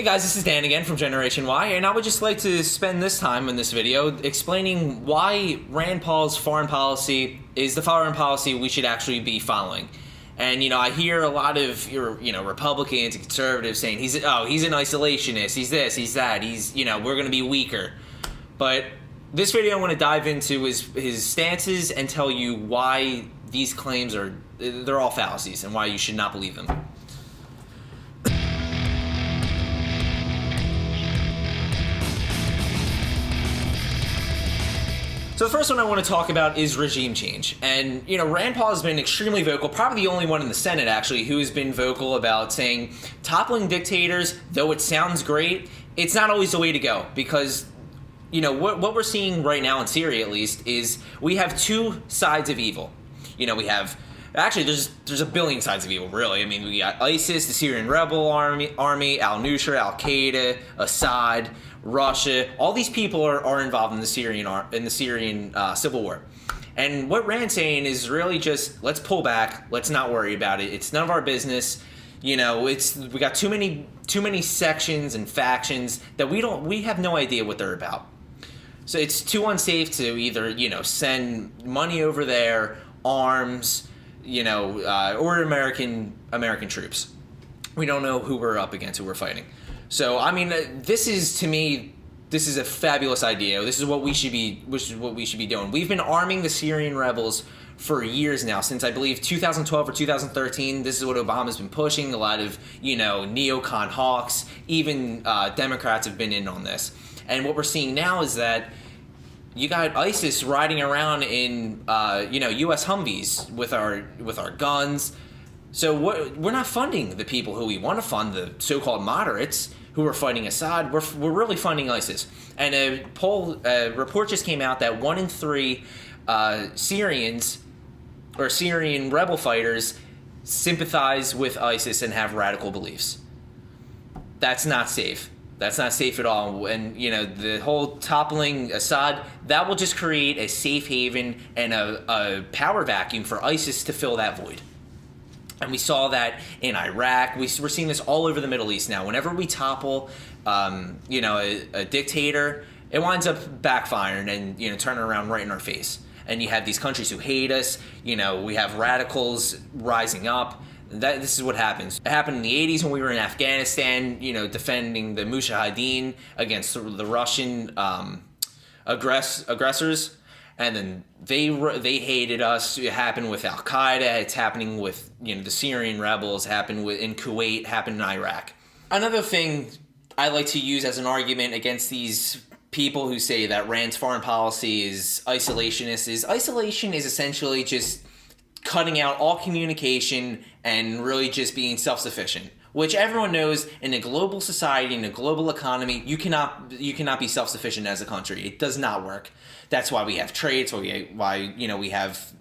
Hey guys, this is Dan again from Generation Y, and I would just like to spend this time in this video explaining why Rand Paul's foreign policy is the foreign policy we should actually be following. And, I hear a lot of your, Republicans and conservatives saying he's an isolationist, he's this, he's that, we're going to be weaker. But this video I want to dive into his stances and tell you why these claims they're all fallacies and why you should not believe them. So the first one I want to talk about is regime change. And, Rand Paul has been extremely vocal, probably the only one in the Senate, actually, who has been vocal about saying toppling dictators, though it sounds great, it's not always the way to go. Because, what we're seeing right now in Syria, at least, is we have two sides of evil. We have... Actually, there's a billion sides of evil, really. I mean, we got ISIS, the Syrian rebel army, al-Nusra, Al-Qaeda, Assad, Russia. All these people are involved in the Syrian civil war. And what Rand's saying is really just, let's pull back. Let's not worry about it. It's none of our business. We got too many sections and factions that we have no idea what they're about. So it's too unsafe to either, send money over there, arms, or American troops. We don't know who we're up against, who we're fighting. So, this is a fabulous idea. This is what we should be doing. We've been arming the Syrian rebels for years now, since I believe 2012 or 2013. This is what Obama's been pushing. A lot of, neocon hawks, even Democrats have been in on this. And what we're seeing now is that you got ISIS riding around in, U.S. Humvees with our guns. So we're not funding the people who we want to fund, the so-called moderates who are fighting Assad. We're really funding ISIS. And a report just came out that 1 in 3 Syrians or Syrian rebel fighters sympathize with ISIS and have radical beliefs. That's not safe. That's not safe at all. And, the whole toppling Assad, that will just create a safe haven and a power vacuum for ISIS to fill that void. And we saw that in Iraq. We're seeing this all over the Middle East now. Whenever we topple, a dictator, it winds up backfiring and, turning around right in our face. And you have these countries who hate us. We have radicals rising up. This is what happens. It happened in the 80s when we were in Afghanistan, defending the Mujahideen against the Russian aggressors. And then they hated us. It happened with Al-Qaeda. It's happening with, the Syrian rebels. Happened in Kuwait. Happened in Iraq. Another thing I like to use as an argument against these people who say that Rand's foreign policy is isolationist is isolation is essentially just cutting out all communication and really just being self-sufficient, which everyone knows in a global society, in a global economy, you cannot be self-sufficient as a country. It does not work. That's why we have trade, so why we have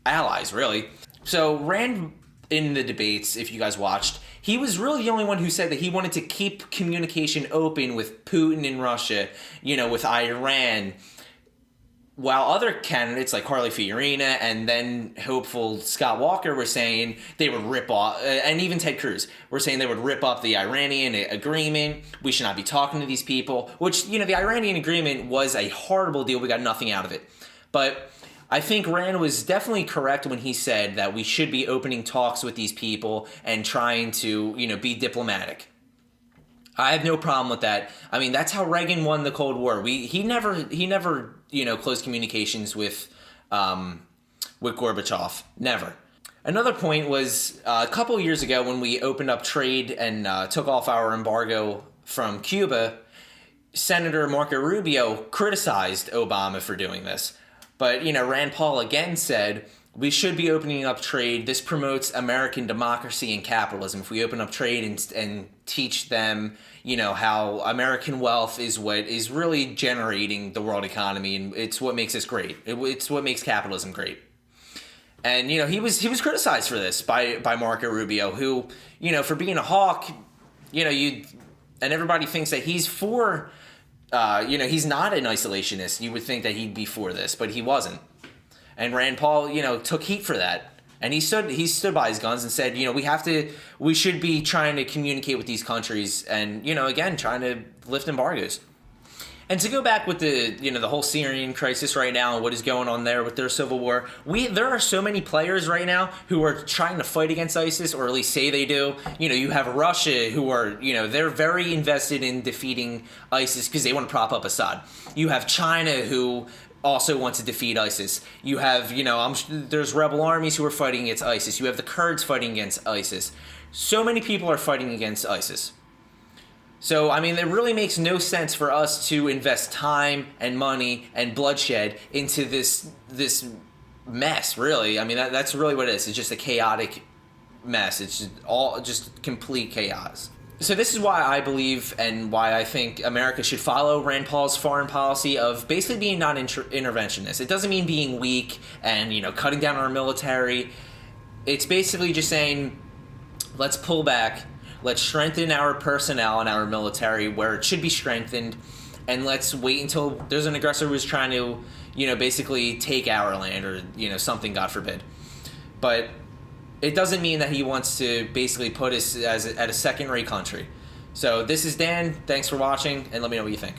allies, really. So Rand, in the debates, if you guys watched, he was really the only one who said that he wanted to keep communication open with Putin in Russia, with Iran, while other candidates like Carly Fiorina and then hopeful Scott Walker were saying they would rip off, and even Ted Cruz were saying they would rip up the Iranian agreement. We should not be talking to these people, which, the Iranian agreement was a horrible deal. We got nothing out of it. But I think Rand was definitely correct when he said that we should be opening talks with these people and trying to, be diplomatic. I have no problem with that. That's how Reagan won the Cold War. He never closed communications with Gorbachev. Never. Another point was a couple years ago when we opened up trade and took off our embargo from Cuba, Senator Marco Rubio criticized Obama for doing this. But, Rand Paul again said, we should be opening up trade. This promotes American democracy and capitalism. If we open up trade and teach them, how American wealth is what is really generating the world economy, and it's what makes us great. It's what makes capitalism great. And, he was criticized for this by Marco Rubio, who, for being a hawk, and everybody thinks that he's for, he's not an isolationist. You would think that he'd be for this, but he wasn't. And Rand Paul, took heat for that. And he stood by his guns and said, we should be trying to communicate with these countries and, again, trying to lift embargoes. And to go back with the whole Syrian crisis right now and what is going on there with their civil war, there are so many players right now who are trying to fight against ISIS, or at least say they do. You have Russia, who are, they're very invested in defeating ISIS because they want to prop up Assad. You have China, who also want to defeat ISIS. You have, there's rebel armies who are fighting against ISIS. You have the Kurds fighting against ISIS. So many people are fighting against ISIS. So, it really makes no sense for us to invest time and money and bloodshed into this mess, really. That's really what it is. It's just a chaotic mess. It's just complete chaos. So this is why I believe and why I think America should follow Rand Paul's foreign policy of basically being non-interventionist. It doesn't mean being weak and, cutting down our military. It's basically just saying, let's pull back. Let's strengthen our personnel and our military where it should be strengthened, and let's wait until there's an aggressor who's trying to, basically take our land or, something, God forbid. But it doesn't mean that he wants to basically put us at a second-rate country. So this is Dan. Thanks for watching, and let me know what you think.